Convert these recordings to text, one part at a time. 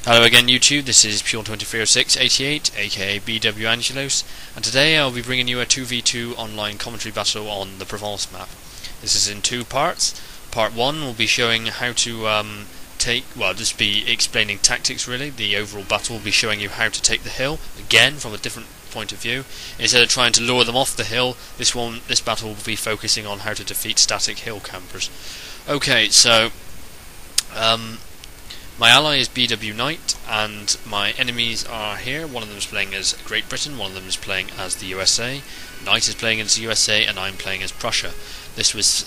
Hello again YouTube, this is Pure230688 aka BW Angelos, and today I'll be bringing you a 2v2 online commentary battle on the Provence map. This is in two parts. Part 1 will be showing how to just be explaining tactics really. The overall battle will be showing you how to take the hill, again from a different point of view. Instead of trying to lure them off the hill, this battle will be focusing on how to defeat static hill campers. Okay, so my ally is BW Knight, and my enemies are here. One of them is playing as Great Britain, one of them is playing as the USA. Knight is playing as the USA, and I'm playing as Prussia. This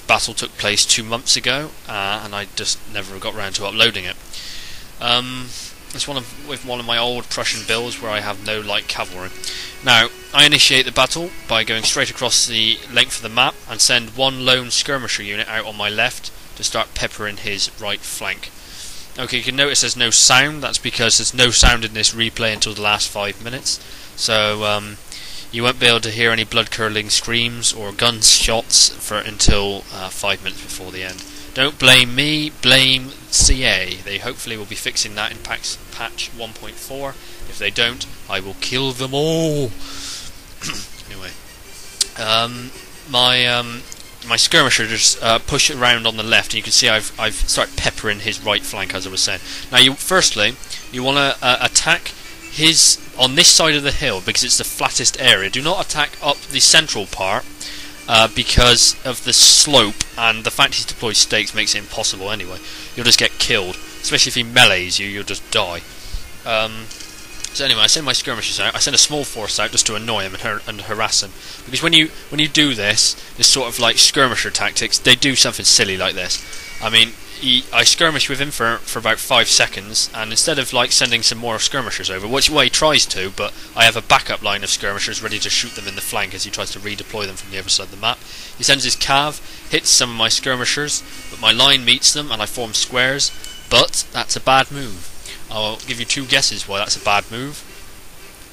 battle took place 2 months ago, and I just never got around to uploading it. It's with one of my old Prussian builds where I have no light cavalry. Now, I initiate the battle by going straight across the length of the map and send one lone skirmisher unit out on my left to start peppering his right flank. Okay, you can notice there's no sound. That's because there's no sound in this replay until the last 5 minutes. So you won't be able to hear any blood-curdling screams or gunshots until 5 minutes before the end. Don't blame me, blame CA. They hopefully will be fixing that in patch 1.4. If they don't, I will kill them all. Anyway, my skirmisher just push around on the left, and you can see I've started peppering his right flank, as I was saying. Now, firstly, you want to attack on this side of the hill because it's the flattest area. Do not attack up the central part because of the slope, and the fact he's deployed stakes makes it impossible anyway. You'll just get killed, especially if he melees you. You'll just die. So anyway, I send my skirmishers out. I send a small force out just to annoy him and harass him. Because when you do this sort of like skirmisher tactics, they do something silly like this. I mean, I skirmish with him for about 5 seconds, and instead of like sending some more skirmishers over, which way he tries to, but I have a backup line of skirmishers ready to shoot them in the flank as he tries to redeploy them from the other side of the map. He sends his cav, hits some of my skirmishers, but my line meets them and I form squares. But that's a bad move. I'll give you 2 guesses why that's a bad move.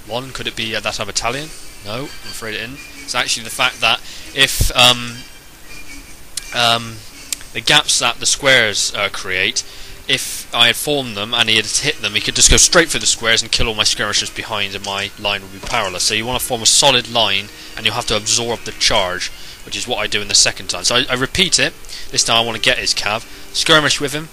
One, could it be that I'm Italian? No, I'm afraid it isn't. It's actually the fact that if the gaps that the squares create, if I had formed them and he had hit them, he could just go straight for the squares and kill all my skirmishers behind, and my line would be powerless. So you want to form a solid line, and you'll have to absorb the charge, which is what I do in the second time. So I repeat it. This time I want to get his cav, skirmish with him.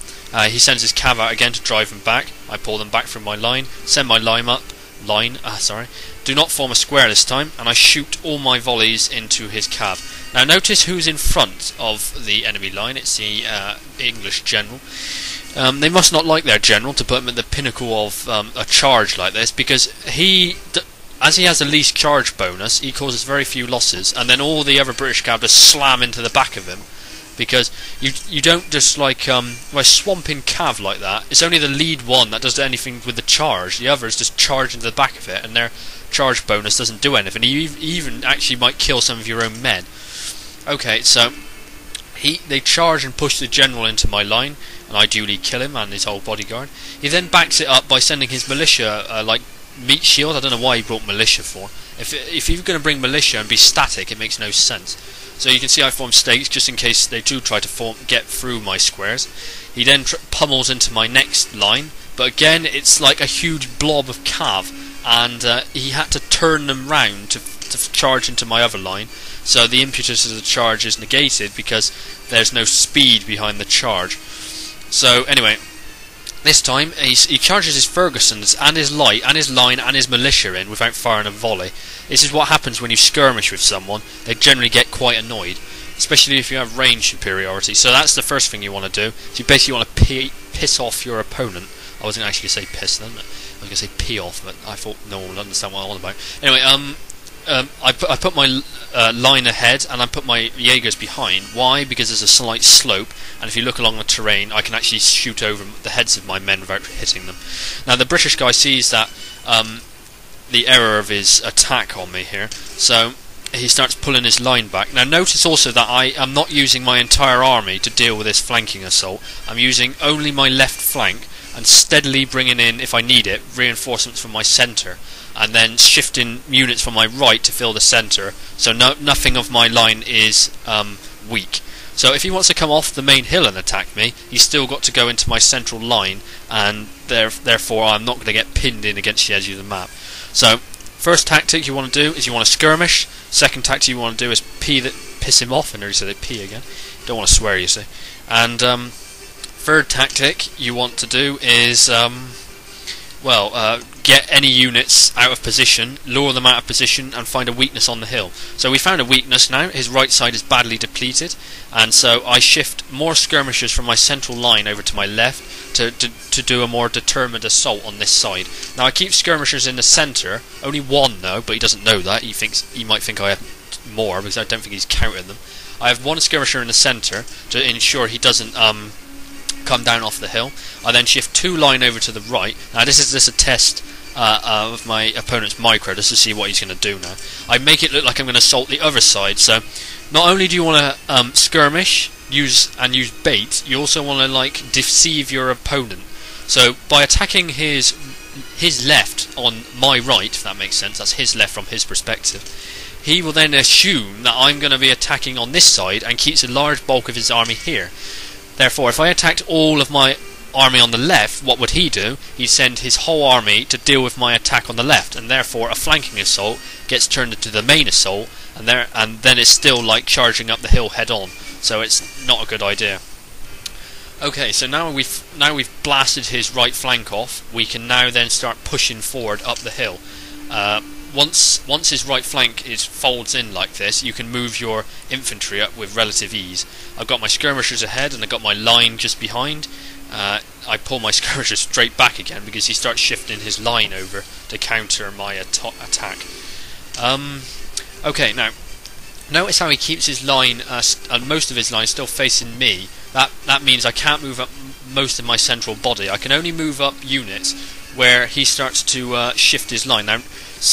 He sends his cav out again to drive him back. I pull them back from my line, send my line up. Do not form a square this time, and I shoot all my volleys into his cav. Now notice who's in front of the enemy line. It's the English general. They must not like their general to put him at the pinnacle of a charge like this, because as he has the least charge bonus, he causes very few losses, and then all the other British cav just slam into the back of him. Because you don't just like by swamping cav like that, it's only the lead one that does anything with the charge. The others just charge into the back of it, and their charge bonus doesn't do anything. You even actually might kill some of your own men. Okay, so they charge and push the general into my line, and I duly kill him and his whole bodyguard. He then backs it up by sending his militia like meat shield. I don't know why he brought militia for. If you're going to bring militia and be static, it makes no sense. So you can see I form stakes just in case they do try to get through my squares. He then pummels into my next line, but again it's like a huge blob of cav, and he had to turn them round to charge into my other line. So the impetus of the charge is negated because there's no speed behind the charge. So anyway, this time he charges his Fergusons and his light and his line and his militia in without firing a volley. This is what happens when you skirmish with someone. They generally get quite annoyed, especially if you have range superiority. So that's the first thing you want to do. So you basically want to piss off your opponent. I wasn't actually going to say piss then. I was going to say pee off, but I thought no one would understand what I'm on about. Anyway, I put my line ahead and I put my Jaegers behind. Why? Because there's a slight slope, and if you look along the terrain, I can actually shoot over the heads of my men without hitting them. Now the British guy sees that the error of his attack on me here, so he starts pulling his line back. Now notice also that I am not using my entire army to deal with this flanking assault. I'm using only my left flank and steadily bringing in, if I need it, reinforcements from my centre, and then shifting units from my right to fill the centre, so nothing of my line is weak. So if he wants to come off the main hill and attack me, he's still got to go into my central line, and therefore I'm not going to get pinned in against the edge of the map. So first tactic you want to do is you want to skirmish. Second tactic you want to do is piss him off. I nearly said P again. Don't want to swear, you see. And third tactic you want to do is get any units out of position, lure them out of position, and find a weakness on the hill. So we found a weakness now. His right side is badly depleted, and so I shift more skirmishers from my central line over to my left to do a more determined assault on this side. Now I keep skirmishers in the centre, only one though, but he doesn't know that. He might think I have more, because I don't think he's counting them. I have one skirmisher in the centre to ensure he doesn't come down off the hill. I then shift 2 line over to the right. Now this is just a test of my opponent's micro, just to see what he's going to do now. I make it look like I'm going to assault the other side. So not only do you want to skirmish, use bait, you also want to deceive your opponent. So by attacking his left on my right, if that makes sense, that's his left from his perspective, he will then assume that I'm going to be attacking on this side and keeps a large bulk of his army here. Therefore, if I attacked all of my army on the left, what would he do? He'd send his whole army to deal with my attack on the left, and therefore a flanking assault gets turned into the main assault, and then it's still like charging up the hill head on. So it's not a good idea. Okay, so now we've blasted his right flank off. We can now then start pushing forward up the hill. Once his right flank folds in like this, you can move your infantry up with relative ease. I've got my skirmishers ahead and I've got my line just behind. I pull my skirmishers straight back again because he starts shifting his line over to counter my attack. Okay, now notice how he keeps his line, most of his line still facing me. That means I can't move up most of my central body. I can only move up units where he starts to shift his line. Now,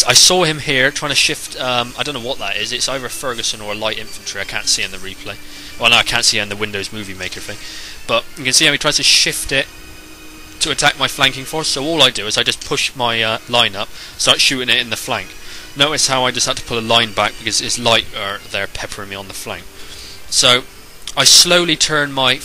I saw him here trying to shift, I don't know what that is, it's either Ferguson or light infantry, I can't see in the replay. Well, no, I can't see it in the Windows Movie Maker thing. But you can see how he tries to shift it to attack my flanking force, so all I do is I just push my line up, start shooting it in the flank. Notice how I just had to pull a line back because his light are there peppering me on the flank. So, I slowly turn my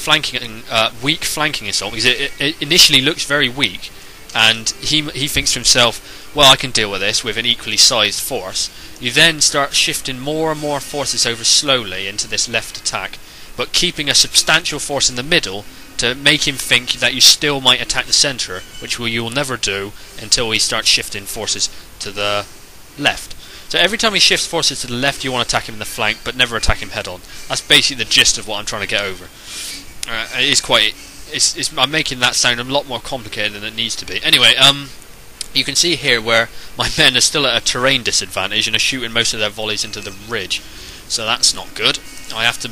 weak flanking assault, because it initially looks very weak, and he thinks to himself, well, I can deal with this with an equally sized force. You then start shifting more and more forces over slowly into this left attack, but keeping a substantial force in the middle to make him think that you still might attack the centre, which you will never do until he starts shifting forces to the left. So every time he shifts forces to the left, you want to attack him in the flank, but never attack him head on. That's basically the gist of what I'm trying to get over. I'm making that sound a lot more complicated than it needs to be. Anyway, you can see here where my men are still at a terrain disadvantage and are shooting most of their volleys into the ridge. So that's not good. I have to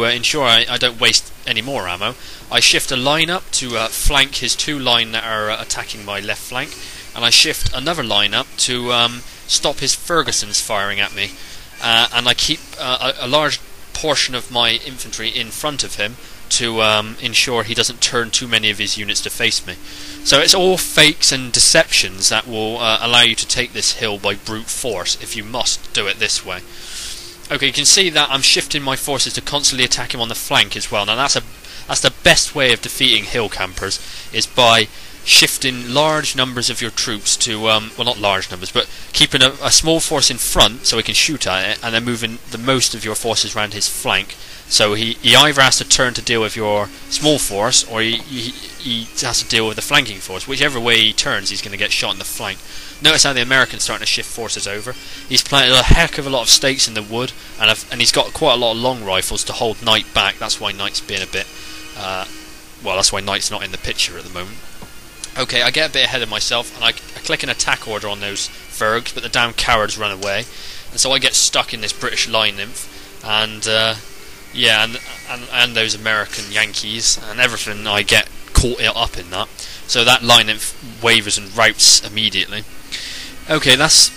ensure I don't waste any more ammo, I shift a line up to flank his 2 line that are attacking my left flank, and I shift another line up to stop his Fergusons firing at me, and I keep a large portion of my infantry in front of him to ensure he doesn't turn too many of his units to face me. So it's all fakes and deceptions that will allow you to take this hill by brute force, if you must do it this way. Okay, you can see that I'm shifting my forces to constantly attack him on the flank as well. Now that's the best way of defeating hill campers, is by shifting large numbers of your troops to, well, not large numbers, but keeping a small force in front so he can shoot at it, and then moving the most of your forces around his flank. So he either has to turn to deal with your small force, or he has to deal with the flanking force. Whichever way he turns, he's going to get shot in the flank. Notice how the American's starting to shift forces over. He's planted a heck of a lot of stakes in the wood, and he's got quite a lot of long rifles to hold Knight back. That's why Knight's being a bit... well, that's why Knight's not in the picture at the moment. Okay, I get a bit ahead of myself, and I click an attack order on those Fergs, but the damn cowards run away, and so I get stuck in this British line nymph, and yeah, and those American Yankees, and everything, I get caught up in that. So that line nymph wavers and routes immediately. Okay, that's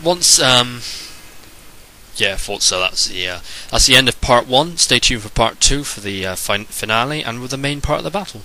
once. Yeah, I thought so. That's the end of part 1. Stay tuned for part 2 for the finale and with the main part of the battle.